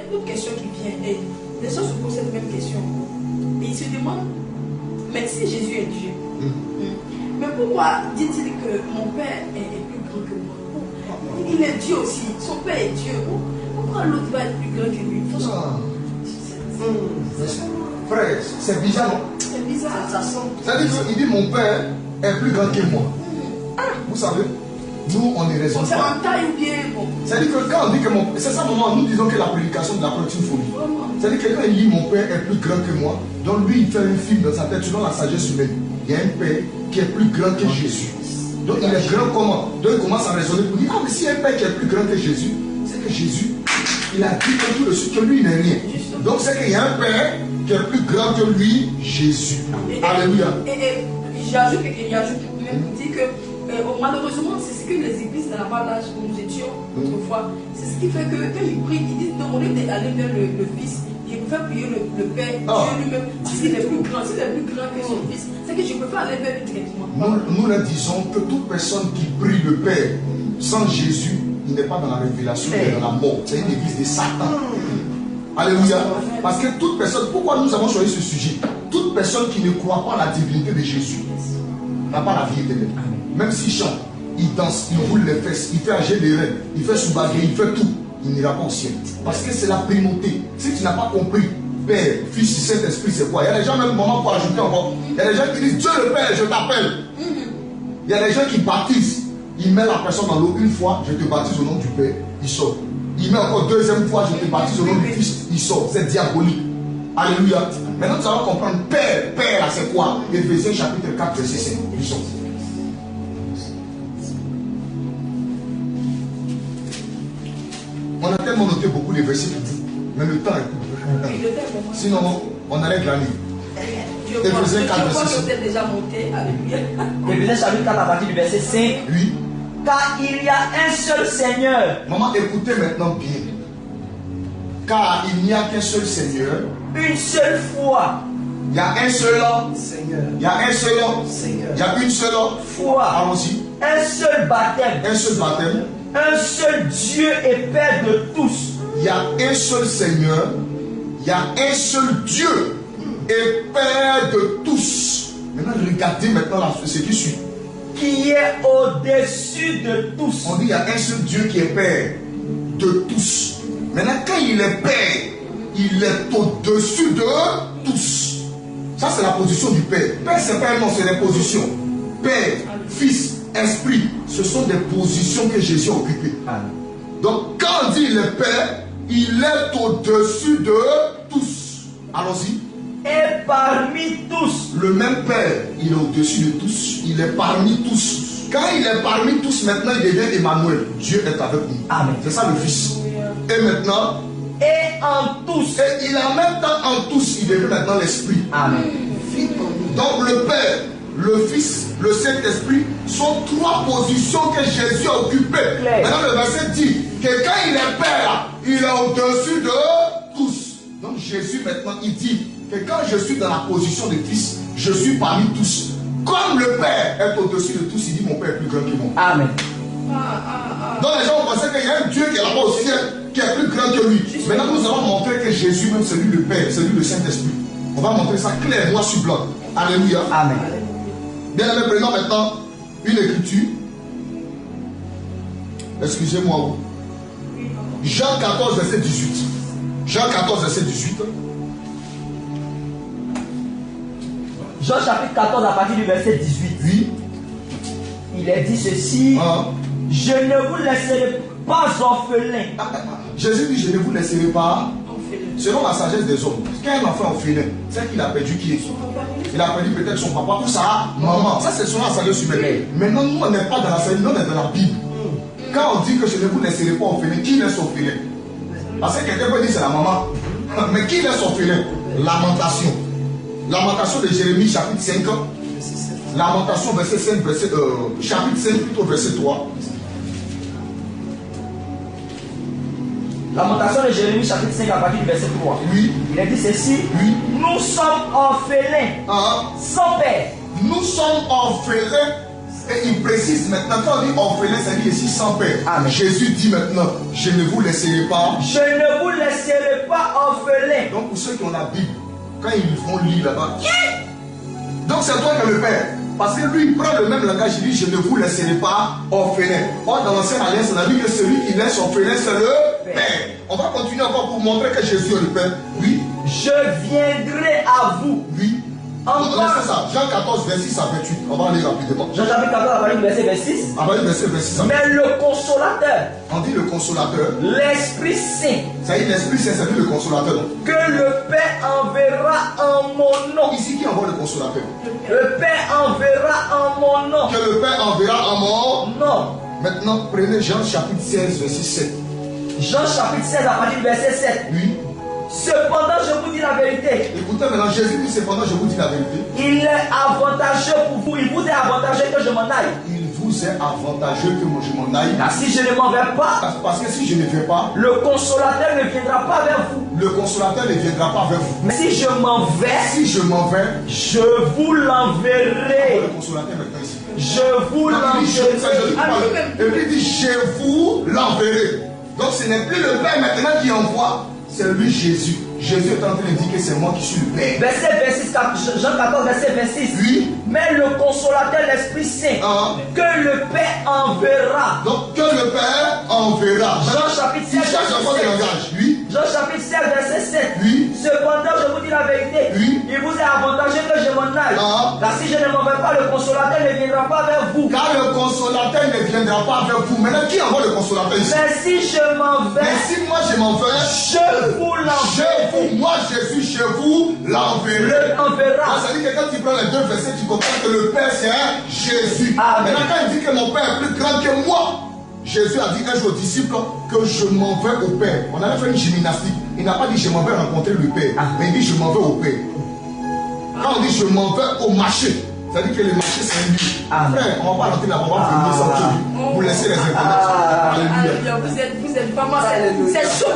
une autre question qui vient. Et les gens se posent cette même question. Et ils se demandent, mais si Jésus est Dieu, mais pourquoi dit-il que mon Père est plus grand que moi? Il est Dieu aussi, son Père est Dieu. Pourquoi l'autre va être plus grand que lui? Frère, c'est bizarre, non? C'est bizarre. C'est-à-dire qu'il dit mon Père est plus grand que moi. Vous savez, nous on ne raisonne C'est pas. en taille ou bien bon. C'est-à-dire que quand on dit que mon Père, c'est ça moment, nous disons que la prédication de la croix est une folie. C'est-à-dire que quand il dit mon Père est plus grand que moi, donc lui il fait un film dans sa tête selon la sagesse humaine. Il y a un Père qui est plus grand que Jésus. Donc il est grand comment? Donc il commence à raisonner pour dire, ah mais s'il y a un Père qui est plus grand que Jésus, c'est que Jésus, il a dit comme tout de suite que lui il n'est rien. Donc c'est qu'il y a un Père qui est plus grand que lui, Jésus. Alléluia. Et j'ajoute même pour dire que malheureusement, c'est ce que les églises dans la vallage où nous étions autrefois, c'est ce qui fait que quand ils prient, ils disent non, au lieu d'aller vers le Fils, ils préfèrent prier le Père, Dieu lui-même. S'il est plus grand, s'il est plus grand que son Fils, c'est que je préfère aller vers lui directement. Nous leur disons que toute personne qui prie le Père sans Jésus, il n'est pas dans la révélation, il est dans la mort. C'est une église de Satan. Alléluia. Parce que toute personne, pourquoi nous avons choisi ce sujet? Toute personne qui ne croit pas à la divinité de Jésus n'a pas la vie éternelle. Même s'il chante, il danse, il roule les fesses, il fait agir des reins, il fait sous-baguer, il fait tout, il n'ira pas au ciel. Parce que c'est la primauté. Si tu n'as pas compris, Père, Fils, Saint-Esprit, c'est quoi? Il y a des gens, même moment pour ajouter encore, il y a des gens qui disent Dieu le Père, je t'appelle. Il y a des gens qui baptisent. Il met la personne dans l'eau une fois, je te baptise au nom du Père, il sort. Il met encore deuxième fois, je te baptise au nom du Fils, il sort. C'est diabolique. Alléluia. Maintenant, nous allons comprendre Père, Père, là, c'est quoi? Éphésiens chapitre 4, verset 5. Ils sont. On a tellement noté beaucoup de versets pour vous, mais le temps est court. Sinon, on allait glaner. Éphésiens 4, verset 5. Déjà monté, alléluia. Éphésiens chapitre 4 à partir du verset 5. Oui. Car il y a un seul Seigneur. Maman, écoutez maintenant bien. Car il n'y a qu'un seul Seigneur. Une seule foi. Il y a un seul Seigneur. Il y a un seul Seigneur. Il y a une seule foi. Allons-y. Un seul baptême. Un seul baptême. Un seul Dieu et Père de tous. Il y a un seul Seigneur. Il y a un seul Dieu et Père de tous. Maintenant, regardez maintenant ce qui suit. Qui est au-dessus de tous. On dit il y a un seul Dieu qui est Père de tous. Maintenant, quand il est Père, il est au-dessus de tous. Ça, c'est la position du Père. Père, c'est pas un nom, c'est des positions. Père, Fils, Esprit, ce sont des positions que Jésus a occupées. Donc, quand on dit il est Père, il est au-dessus de tous. Allons-y. Et parmi tous. Le même Père, il est au-dessus de tous. Il est parmi tous. Quand il est parmi tous, maintenant il devient Emmanuel. Dieu est avec nous. Amen. C'est ça le Fils. Et maintenant, et en tous. Et il a en même temps en tous, il devient maintenant l'Esprit. Amen. Donc le Père, le Fils, le Saint-Esprit sont trois positions que Jésus a occupées. Maintenant le verset dit que quand il est Père, il est au-dessus de tous. Donc Jésus maintenant il dit que quand je suis dans la position de Fils, je suis parmi tous. Comme le Père est au-dessus de tous, il dit mon Père est plus grand que moi. Amen. Donc les gens pensaient qu'il y a un Dieu qui est là-bas au ciel, qui est plus grand que lui. Maintenant nous allons montrer que Jésus même c'est lui le Père, c'est lui le Saint-Esprit. On va montrer ça clair, noir sur blanc. Alléluia. Amen. Bien aimé, prenons maintenant une écriture. Excusez-moi. Jean 14, verset 18. Jean 14, verset 18. Jean chapitre 14 à partir du verset 18. Oui. Il est dit ceci. Je ne vous laisserai pas orphelin. Jésus dit, je ne vous laisserai pas selon la sagesse des hommes. Quand un enfant est orphelin, c'est qu'il a perdu qui est. Il a perdu peut-être son papa ou sa maman. Ça, c'est selon la sagesse humaine. Maintenant, nous, on n'est pas dans la sagesse, nous, on est dans la Bible. Quand on dit que je ne vous laisserai pas orphelin, qui laisse orphelin? Parce que quelqu'un peut dire c'est la maman. Mais qui laisse orphelin? Lamentation. Lamentation de Jérémie, chapitre 5. Lamentation, verset 5, chapitre 5, plutôt verset 3. Lamentation de Jérémie, chapitre 5, à partir du verset 3. Oui. Il a dit ceci. Oui. Nous sommes orphelins. Sans père. Nous sommes orphelins. Et il précise maintenant, quand on dit orphelin, ça dit ici sans père. Amen. Jésus dit maintenant, je ne vous laisserai pas. Je ne vous laisserai pour ceux qui ont la Bible, quand ils vont lire là-bas, donc c'est toi qui es le Père. Parce que lui, il prend le même langage, il dit, je ne vous laisserai pas orphelin. Or, dans l'ancienne alliance, on a dit que celui qui laisse orphelin, c'est le Père. On va continuer encore pour montrer que Jésus est le Père. Oui. Je viendrai à vous. Oui. C'est ça. Jean 14, verset 6 à 28. On va aller rapidement. Jean chapitre 14, verset 26. Verset 6. Mais le consolateur. On dit le consolateur. L'Esprit Saint. Ça y est, l'Esprit Saint, c'est lui le consolateur. Que le Père enverra en mon nom. Ici, qui envoie le consolateur? Le Père enverra en mon nom. Que le Père enverra en mon nom. Maintenant, prenez Jean chapitre 16, verset 7. Jean chapitre 16, à partir du verset 7. Oui. Cependant, je vous dis la vérité. Écoutez maintenant, Jésus dit cependant, je vous dis la vérité. Il est avantageux pour vous. Il vous est avantageux que je m'en aille. Il vous est avantageux que moi je m'en aille. Car si je ne m'en vais pas, parce que si je ne vais pas, le consolateur ne viendra pas vers vous. Le consolateur ne viendra pas vers vous. Mais si je m'en vais, je vous l'enverrai. Le consolateur maintenant ici. Je vous l'enverrai. Et lui dit, je vous l'enverrai. Donc ce n'est plus le Père maintenant qui envoie, c'est lui Jésus. Jésus est en train de dire que c'est moi qui suis le Père. Verset 26, Jean 14, verset 26. Oui. Mais le consolateur, l'Esprit Saint, que le Père enverra. Donc que le Père enverra. Jean chapitre 16, Jean chapitre 16, verset 7. Oui. Cependant, je vous dis la vérité. Oui. Il vous est avantageux que je m'en aille. Car si je ne m'en vais pas, le consolateur ne viendra pas vers vous. Car le consolateur ne viendra pas vers vous. Maintenant, qui envoie le consolateur ici? Mais si je m'en vais, moi je m'en vais, je vous l'enverrai. Moi Jésus, je vous l'enverrai. Ça veut dire que quand tu prends les deux versets, tu comprends que le Père c'est un Jésus. Maintenant, quand il dit que mon Père est plus grand que moi, Jésus a dit un jour aux disciples que je m'en vais au Père. On avait fait une gymnastique. Il n'a pas dit je m'en vais rencontrer le Père, mais il dit je m'en vais au Père. Quand on dit je m'en vais au marché, ça veut dire que le marché c'est un lieu. Frère, on va pas rentrer là, on va venir ça aujourd'hui. Vous laissez les informations. Alléluia. Vous êtes vraiment, c'est chaud.